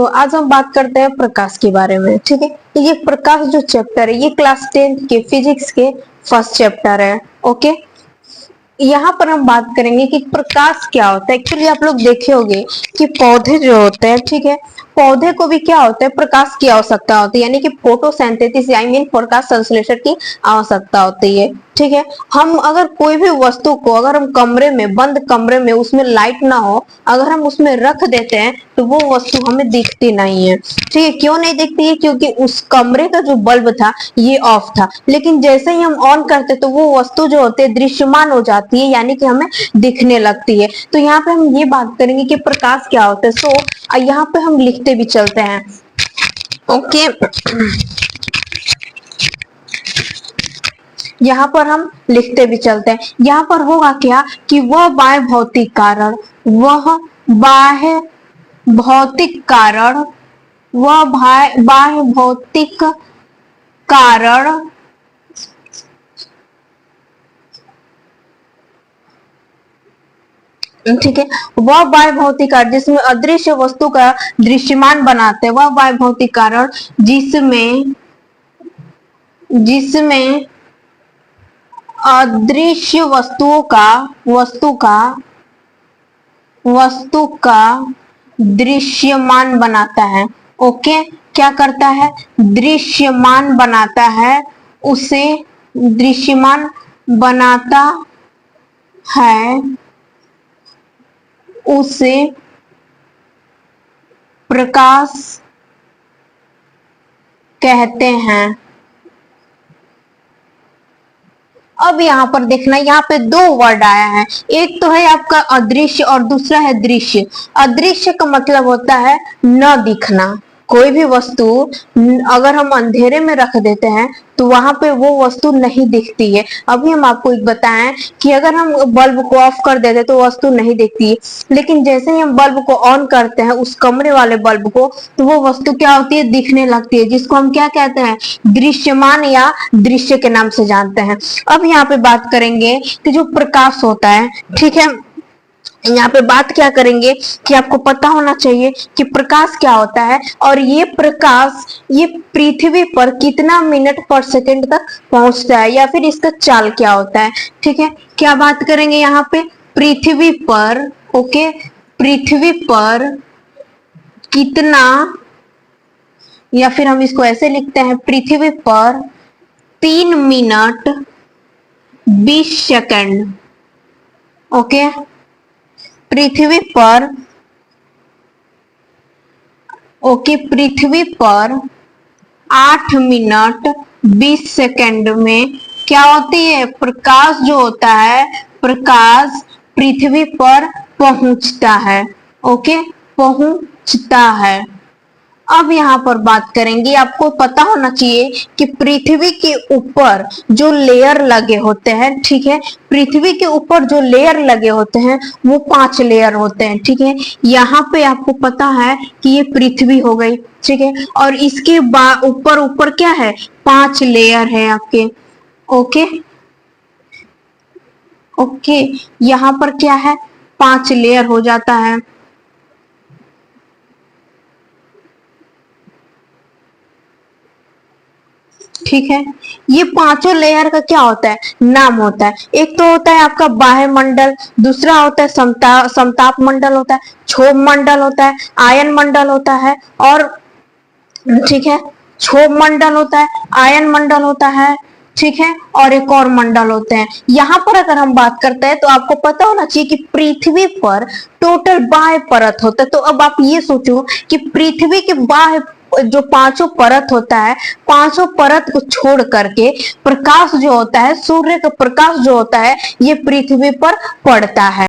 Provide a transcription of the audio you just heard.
तो आज हम बात करते हैं प्रकाश के बारे में। ठीक है, ये प्रकाश जो चैप्टर है ये क्लास 10 के फिजिक्स के फर्स्ट चैप्टर है। ओके, यहाँ पर हम बात करेंगे कि प्रकाश क्या होता है। एक्चुअली आप लोग देखे होंगे कि पौधे जो होते हैं, ठीक है, पौधे को भी क्या होता है, प्रकाश की आवश्यकता होती है, यानी कि फोटोसिंथेसिस आई मीन प्रकाश संश्लेषण की आवश्यकता होती है। ठीक है, हम अगर कोई भी वस्तु को अगर हम कमरे में, बंद कमरे में, उसमें लाइट ना हो, अगर हम उसमें रख देते हैं तो वो वस्तु हमें दिखती नहीं है। ठीक है, क्यों नहीं दिखती है? क्योंकि उस कमरे का जो बल्ब था ये ऑफ था, लेकिन जैसे ही हम ऑन करते तो वो वस्तु जो होती है दृश्यमान हो जाती है, यानी कि हमें दिखने लगती है। तो यहाँ पे हम ये बात करेंगे कि प्रकाश क्या होता है। सो यहाँ पे हम लिखते भी चलते हैं। ओके, यहाँ पर हम लिखते भी चलते हैं। यहाँ पर होगा क्या कि वह बाह्य भौतिक कारण, वह बाह्य भौतिक कारण, वह बाह्य भौतिक कारण ठीक है, वह बाह्य भौतिक कारण जिसमें अदृश्य वस्तु का दृश्यमान बनाते हैं, वह बाह्य भौतिक कारण जिसमें अदृश्य वस्तु का दृश्यमान बनाता है। ओके, क्या करता है? दृश्यमान बनाता है, उसे दृश्यमान बनाता है, उसे प्रकाश कहते हैं। अब यहाँ पर देखना, यहाँ पे दो वर्ड आया है, एक तो है आपका अदृश्य और दूसरा है दृश्य। अदृश्य का मतलब होता है न दिखना। कोई भी वस्तु अगर हम अंधेरे में रख देते हैं तो वहां पे वो वस्तु नहीं दिखती है। अभी हम आपको एक बताएं कि अगर हम बल्ब को ऑफ कर देते तो वस्तु नहीं दिखती है, लेकिन जैसे ही हम बल्ब को ऑन करते हैं, उस कमरे वाले बल्ब को, तो वो वस्तु क्या होती है? दिखने लगती है, जिसको हम क्या कहते हैं? दृश्यमान या दृश्य के नाम से जानते हैं। अब यहाँ पे बात करेंगे कि जो प्रकाश होता है, ठीक है, यहाँ पे बात क्या करेंगे कि आपको पता होना चाहिए कि प्रकाश क्या होता है, और ये प्रकाश ये पृथ्वी पर कितना मिनट पर सेकंड तक पहुंचता है, या फिर इसका चाल क्या होता है। ठीक है, क्या बात करेंगे यहाँ पे? पृथ्वी पर, ओके, पृथ्वी पर कितना, या फिर हम इसको ऐसे लिखते हैं, पृथ्वी पर 3 मिनट 20 सेकंड। ओके, पृथ्वी पर, ओके, पृथ्वी पर 8 मिनट 20 सेकंड में क्या होती है? प्रकाश जो होता है, प्रकाश पृथ्वी पर पहुंचता है। ओके, पहुंचता है। अब यहाँ पर बात करेंगे, आपको पता होना चाहिए कि पृथ्वी के ऊपर जो लेयर लगे होते हैं, ठीक है, पृथ्वी के ऊपर जो लेयर लगे होते हैं वो 5 लेयर होते हैं। ठीक है, यहाँ पे आपको पता है कि ये पृथ्वी हो गई, ठीक है, और इसके ऊपर ऊपर क्या है? 5 लेयर है आपके। ओके, ओके, यहाँ पर क्या है? 5 लेयर हो जाता है। ठीक है, ये पांचों लेयर का क्या होता है? नाम होता है। एक तो होता है आपका बाह्य मंडल, दूसरा होता है समताप मंडल होता है, क्षोभ मंडल होता है, आयन मंडल होता है, और ठीक है, क्षोभ मंडल होता है, आयन मंडल होता है, ठीक है, और एक और मंडल होते हैं। यहाँ पर अगर हम बात करते हैं तो आपको पता होना चाहिए कि पृथ्वी पर टोटल बाह्य परत होता है। तो अब आप ये सोचो कि पृथ्वी के बाह्य जो 5 परत होता है, 5 परत को छोड़ करके प्रकाश जो होता है, सूर्य का प्रकाश जो होता है, ये पृथ्वी पर पड़ता है।